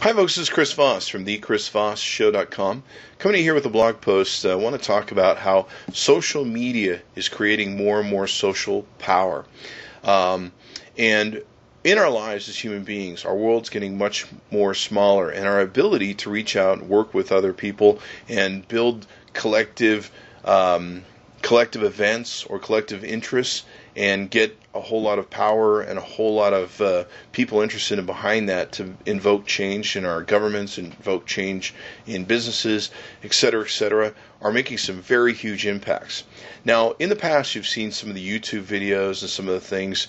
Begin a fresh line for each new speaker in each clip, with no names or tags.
Hi folks, this is Chris Voss from thechrisvossshow.com. Coming in here with a blog post. I want to talk about how social media is creating more and more social power. And in our lives as human beings, our world's getting much more smaller, and our ability to reach out and work with other people and build collective events or collective interests and get a whole lot of power and a whole lot of people interested in behind that to invoke change in our governments, invoke change in businesses, etc., are making some very huge impacts. Now, in the past, you've seen some of the YouTube videos and some of the things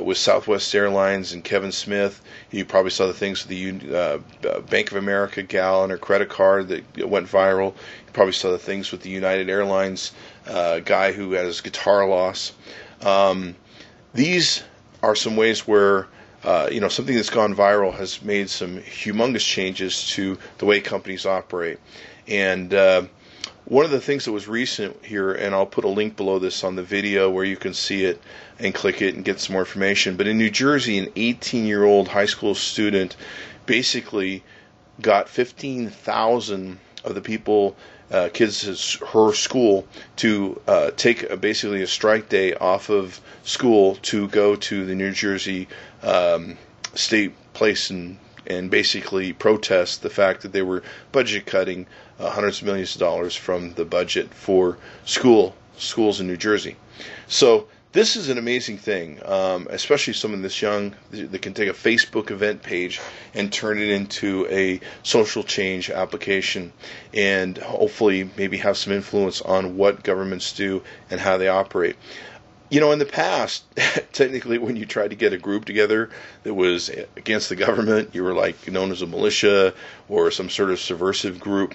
with Southwest Airlines and Kevin Smith. You probably saw the things with the Bank of America gal and her credit card that went viral. You probably saw the things with the United Airlines guy who had his guitar loss. These are some ways where something that's gone viral has made some humongous changes to the way companies operate. And one of the things that was recent here, and I'll put a link below this on the video where you can see it and click it and get some more information. But in New Jersey, an 18-year-old high school student basically got 15,000 of the people, kids at her school, to take basically a strike day off of school to go to the New Jersey state place and basically protest the fact that they were budget cutting hundreds of millions of dollars from the budget for schools in New Jersey. So this is an amazing thing, especially someone this young that can take a Facebook event page and turn it into a social change application and hopefully maybe have some influence on what governments do and how they operate. You know, in the past, technically, when you tried to get a group together that was against the government, you were like known as a militia or some sort of subversive group.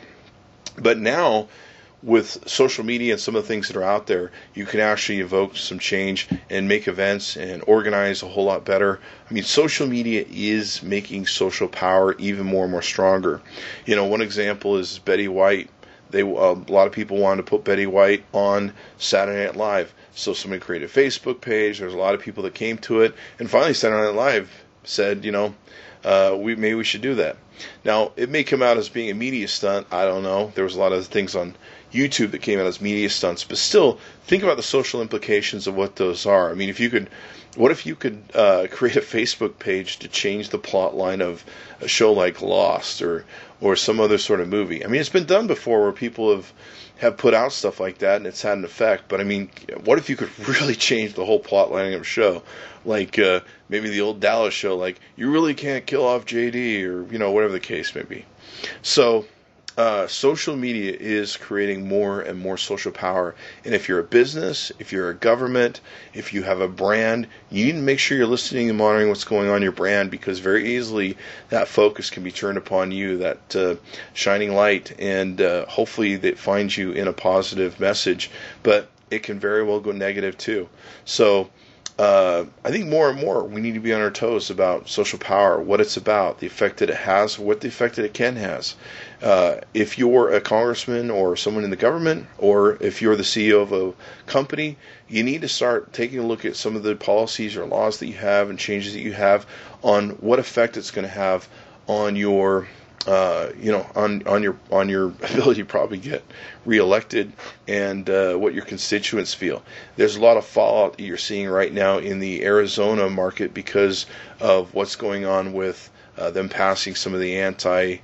But now, with social media and some of the things that are out there, you can actually evoke some change and make events and organize a whole lot better. I mean, social media is making social power even more and more stronger. You know, one example is Betty White. A lot of people wanted to put Betty White on Saturday Night Live. So somebody created a Facebook page. There's a lot of people that came to it. And finally, Saturday Night Live said, maybe we should do that. Now, it may come out as being a media stunt. I don't know. There was a lot of things on YouTube that came out as media stunts. But still, think about the social implications of what those are. I mean, what if you could create a Facebook page to change the plot line of a show like Lost or some other sort of movie? I mean, it's been done before where people have put out stuff like that and it's had an effect. But I mean, what if you could really change the whole plot line of a show? Like maybe the old Dallas show, like you really can't kill off JD or, whatever the case may be. So social media is creating more and more social power. And if you're a business, if you're a government, if you have a brand, you need to make sure you're listening and monitoring what's going on in your brand, because very easily that focus can be turned upon you, that shining light, and hopefully that finds you in a positive message. But it can very well go negative too. So I think more and more we need to be on our toes about social power, what it's about, the effect that it has, what the effect that it can has. If you're a congressman or someone in the government, or if you're the CEO of a company, you need to start taking a look at some of the policies or laws that you have and changes that you have on what effect it's going to have on your on your ability to probably get reelected and what your constituents feel. There's a lot of fallout that you're seeing right now in the Arizona market because of what's going on with them passing some of the anti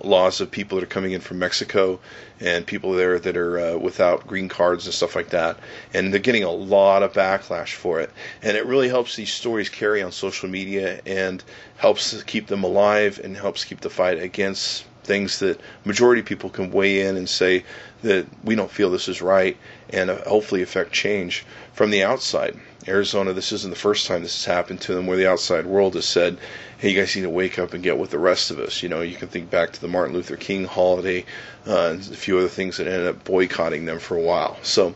laws of people that are coming in from Mexico and people there that are without green cards and stuff like that. And they're getting a lot of backlash for it. And it really helps these stories carry on social media and helps keep them alive and helps keep the fight against things that majority of people can weigh in and say that we don't feel this is right, and hopefully affect change from the outside. Arizona, this isn't the first time this has happened to them, where the outside world has said, hey, you guys need to wake up and get with the rest of us. You can think back to the Martin Luther King holiday and a few other things that ended up boycotting them for a while. So,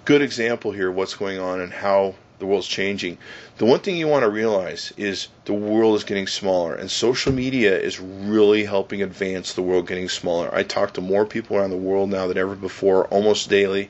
good example here of what's going on and how the world's changing. The one thing you want to realize is the world is getting smaller, and social media is really helping advance the world getting smaller. I talk to more people around the world now than ever before, almost daily,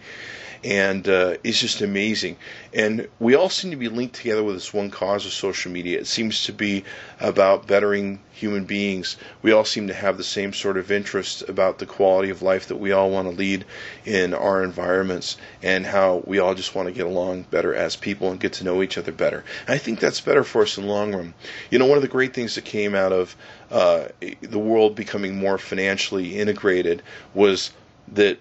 and it's just amazing. And we all seem to be linked together with this one cause of social media. It seems to be about bettering human beings. We all seem to have the same sort of interest about the quality of life that we all want to lead in our environments, and how we all just want to get along better as people and get to know each other better. And I think that's better for us in the long run. You know, one of the great things that came out of the world becoming more financially integrated was that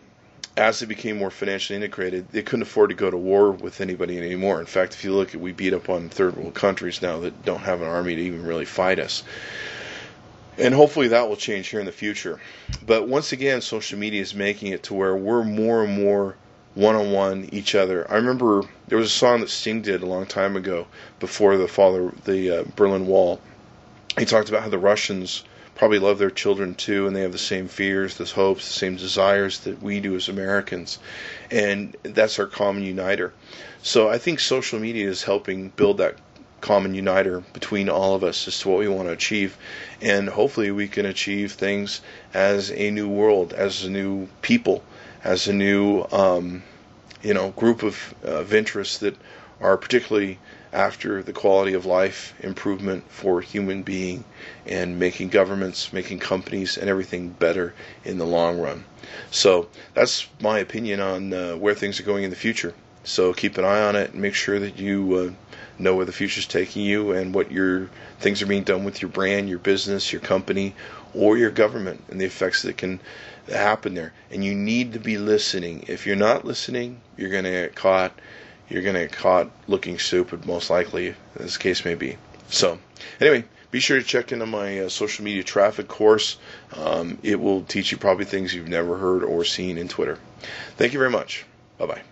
as they became more financially integrated, they couldn't afford to go to war with anybody anymore. In fact, if you look at, we beat up on third world countries now that don't have an army to even really fight us. And hopefully that will change here in the future. But once again, social media is making it to where we're more and more one-on-one each other. I remember there was a song that Sting did a long time ago before the fall of the Berlin Wall. He talked about how the Russians probably love their children too, and they have the same fears, the hopes, the same desires that we do as Americans, and that's our common uniter. So I think social media is helping build that common uniter between all of us as to what we want to achieve, and hopefully we can achieve things as a new world, as a new people, as a new group of interests that are particularly after the quality of life improvement for human being, and making governments, making companies, and everything better in the long run. So that's my opinion on where things are going in the future. So keep an eye on it and make sure that you know where the future's taking you, and what your things are being done with your brand, your business, your company, or your government, and the effects that can happen there. And you need to be listening. If you're not listening, you're going to get caught. You're going to get caught looking stupid, most likely, as the case may be. So, anyway, be sure to check into my social media traffic course. It will teach you probably things you've never heard or seen in Twitter. Thank you very much. Bye-bye.